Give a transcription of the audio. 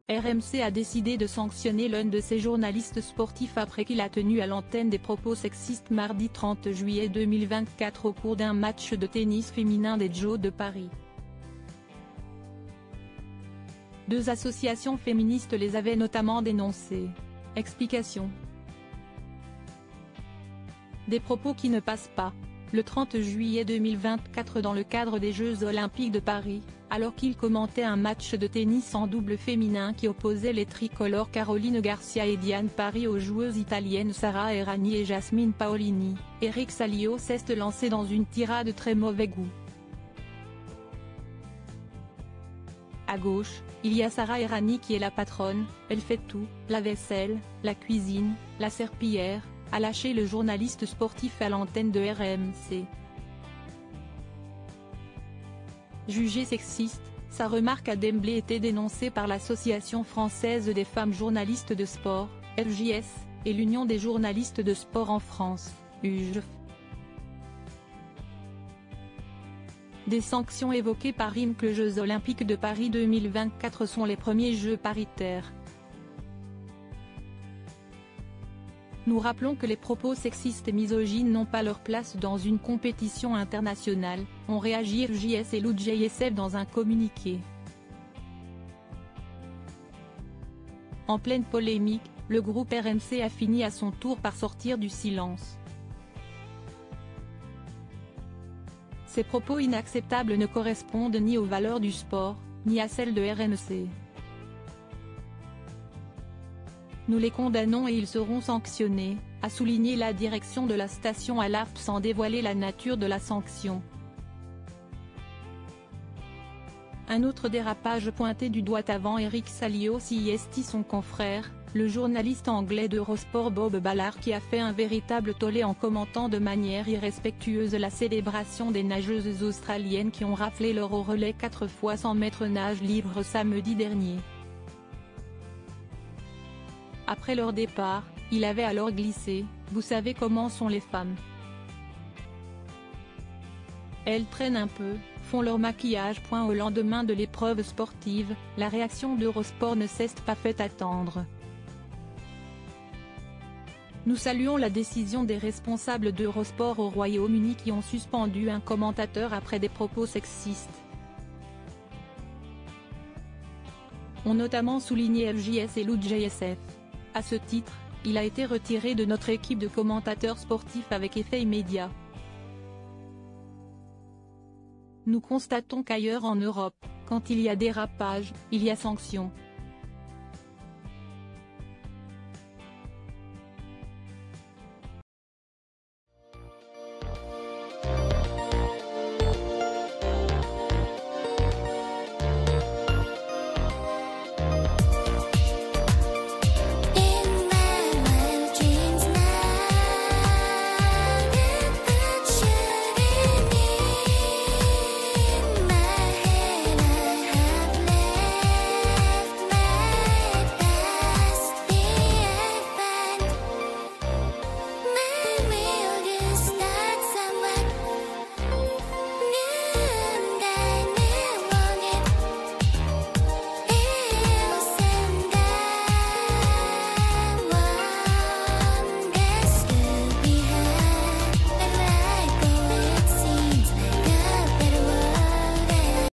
RMC a décidé de sanctionner l'un de ses journalistes sportifs après qu'il a tenu à l'antenne des propos sexistes mardi 30 juillet 2024 au cours d'un match de tennis féminin des Jeux de Paris. Deux associations féministes les avaient notamment dénoncés. Explication. Des propos qui ne passent pas. Le 30 juillet 2024 dans le cadre des Jeux Olympiques de Paris, alors qu'il commentait un match de tennis en double féminin qui opposait les tricolores Caroline Garcia et Diane Paris aux joueuses italiennes Sara Errani et Jasmine Paolini, Eric Salio s'est lancé dans une tirade de très mauvais goût. À gauche, il y a Sara Errani qui est la patronne, elle fait tout, la vaisselle, la cuisine, la serpillière, a lâché le journaliste sportif à l'antenne de RMC. Jugée sexiste, sa remarque a d'emblée été dénoncée par l'Association française des femmes journalistes de sport, FJS, et l'Union des journalistes de sport en France, UJF. Des sanctions évoquées par RIM que les Jeux Olympiques de Paris 2024 sont les premiers Jeux paritaires. Nous rappelons que les propos sexistes et misogynes n'ont pas leur place dans une compétition internationale, ont réagi FJS et l'UJSF dans un communiqué. En pleine polémique, le groupe RMC a fini à son tour par sortir du silence. Ces propos inacceptables ne correspondent ni aux valeurs du sport, ni à celles de RMC. Nous les condamnons et ils seront sanctionnés, a souligné la direction de la station à l'ARP sans dévoiler la nature de la sanction. Un autre dérapage pointé du doigt avant Eric Salio CIST son confrère, le journaliste anglais d'Eurosport Bob Ballard qui a fait un véritable tollé en commentant de manière irrespectueuse la célébration des nageuses australiennes qui ont raflé leur au relais 4 fois 100 mètres nage libre samedi dernier. Après leur départ, il avait alors glissé « Vous savez comment sont les femmes. Elles traînent un peu, font leur maquillage. » Au lendemain de l'épreuve sportive, la réaction d'Eurosport ne s'est pas fait attendre. Nous saluons la décision des responsables d'Eurosport au Royaume-Uni qui ont suspendu un commentateur après des propos sexistes. Ont notamment souligné FJS et l'UJSF. À ce titre, il a été retiré de notre équipe de commentateurs sportifs avec effet immédiat. Nous constatons qu'ailleurs en Europe, quand il y a dérapage, il y a sanction.